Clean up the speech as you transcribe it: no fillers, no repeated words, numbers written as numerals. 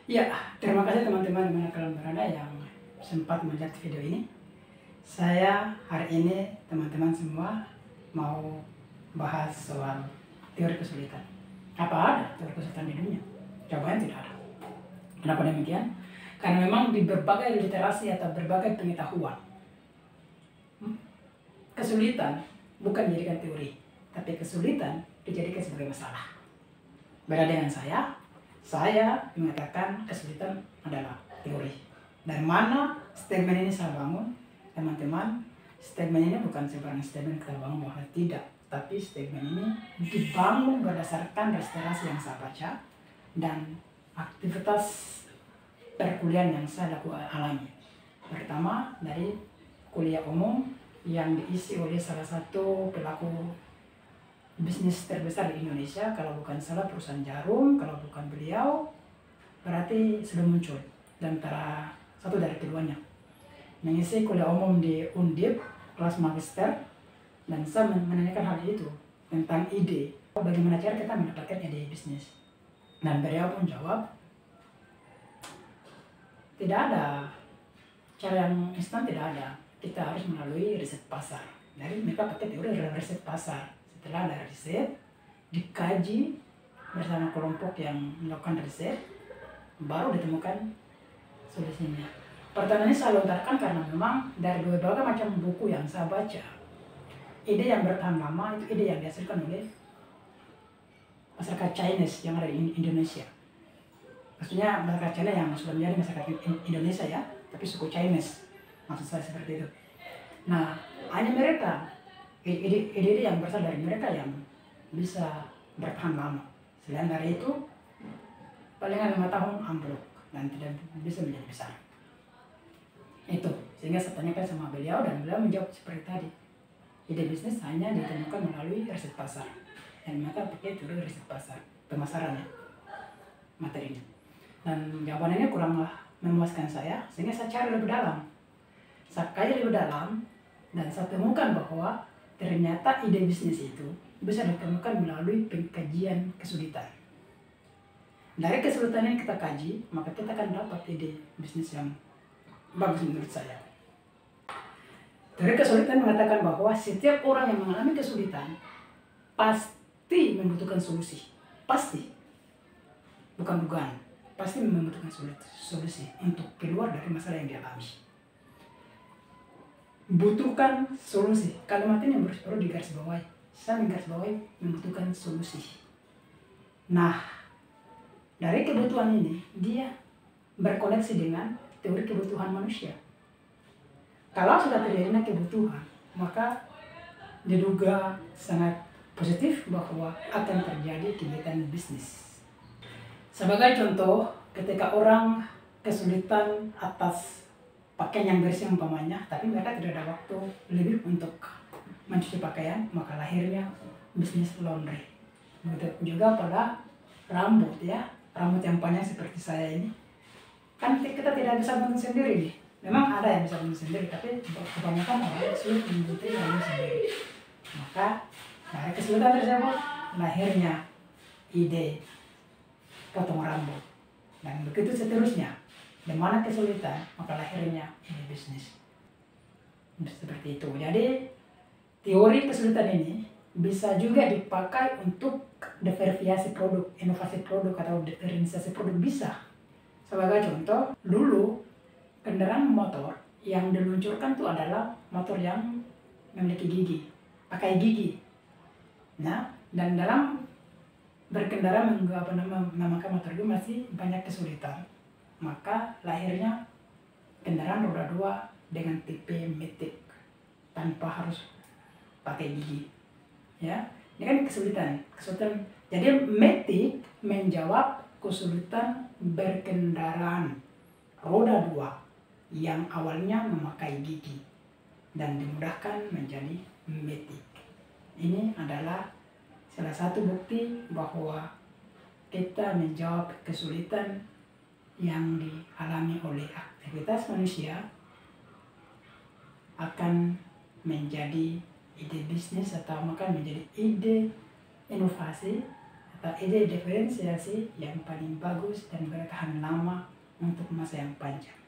Ya, terima kasih teman-teman dimana kalian berada yang sempat melihat video ini. Saya hari ini teman-teman semua mau bahas soal teori kesulitan. Apa ada teori kesulitan di dunia? Jawabannya tidak ada. Kenapa demikian? Karena memang di berbagai literasi atau berbagai pengetahuan, kesulitan bukan dijadikan teori, tapi kesulitan dijadikan sebagai masalah. Beda dengan saya mengatakan kesulitan adalah teori. Dari mana statement ini saya bangun? Teman-teman, statement ini bukan sebarang statement kita bangun bahwa tidak. Tapi statement ini dibangun berdasarkan restorasi yang saya baca dan aktivitas perkuliahan yang saya alami. Pertama, dari kuliah umum yang diisi oleh salah satu pelaku bisnis terbesar di Indonesia, kalau bukan salah perusahaan jarum, kalau bukan beliau berarti sudah muncul dan antara satu dari keduanya. Mengisi kuliah umum di Undip kelas magister dan saya menanyakan hal itu tentang ide, bagaimana cara kita mendapatkan ide bisnis. Dan beliau pun jawab, tidak ada cara yang instan, tidak ada. Kita harus melalui riset pasar. Jadi mereka pakai teori riset pasar. Setelah ada riset, dikaji bersama kelompok yang melakukan riset, baru ditemukan solusinya. Pertanyaan ini saya lontarkan karena memang dari berbagai macam buku yang saya baca, ide yang bertahan lama itu ide yang dihasilkan oleh masyarakat Chinese yang ada di Indonesia. Maksudnya masyarakat China yang sudah menjadi masyarakat Indonesia ya, tapi suku Chinese. Maksud saya seperti itu. Nah, hanya mereka, ide-ide yang berasal dari mereka yang bisa bertahan lama. Selain dari itu, palingan 5 tahun ambruk dan tidak bisa menjadi besar. Itu, sehingga saya tanyakan sama beliau dan beliau menjawab seperti tadi. Ide bisnis hanya ditemukan melalui riset pasar. Dan maka pakai teori riset pasar, pemasarannya, materinya. Dan jawabannya kuranglah memuaskan saya, sehingga saya cari lebih dalam. Saya kaji lebih dalam, dan saya temukan bahwa ternyata ide bisnis itu bisa ditemukan melalui pengkajian kesulitan. Dari kesulitan yang kita kaji, maka kita akan dapat ide bisnis yang bagus menurut saya. Dari kesulitan mengatakan bahwa setiap orang yang mengalami kesulitan pasti membutuhkan solusi. Pasti. Bukan dugaan. Pasti membutuhkan solusi untuk keluar dari masalah yang dialami. Butuhkan solusi. Kalimat ini perlu digarisbawahi. Saya menggarisbawahi membutuhkan solusi. Nah, dari kebutuhan ini, dia berkoneksi dengan teori kebutuhan manusia. Kalau sudah terjadi kebutuhan, maka diduga sangat positif bahwa akan terjadi kegiatan bisnis. Sebagai contoh, ketika orang kesulitan atas pakaian yang bersih umpamanya, tapi mereka tidak ada waktu lebih untuk mencuci pakaian, maka lahirnya bisnis laundry. Begitu juga pada rambut ya, rambut yang panjang seperti saya ini, kan kita tidak bisa bunting sendiri nih. Memang ada yang bisa bunting sendiri, tapi kebanyakan orang sulit membunting rambut sendiri. Maka dari kesulitan tersebut lahirnya ide potong rambut, dan begitu seterusnya. Di mana kesulitan, maka lahirnya ini bisnis. Seperti itu. Jadi, teori kesulitan ini bisa juga dipakai untuk diferensiasi produk, inovasi produk, atau diferensiasi produk bisa. Sebagai contoh, dulu kendaraan motor yang diluncurkan itu adalah motor yang memiliki gigi, pakai gigi. Nah, dan dalam berkendara memakai motor itu masih banyak kesulitan. Maka lahirnya kendaraan roda 2 dengan tipe Matic tanpa harus pakai gigi. Ya, ini kan kesulitan. Jadi Matic menjawab kesulitan berkendaraan roda 2 yang awalnya memakai gigi dan dimudahkan menjadi Matic. Ini adalah salah satu bukti bahwa kita menjawab kesulitan yang dialami oleh aktivitas manusia akan menjadi ide bisnis atau akan menjadi ide inovasi ide diferensiasi yang paling bagus dan bertahan lama untuk masa yang panjang.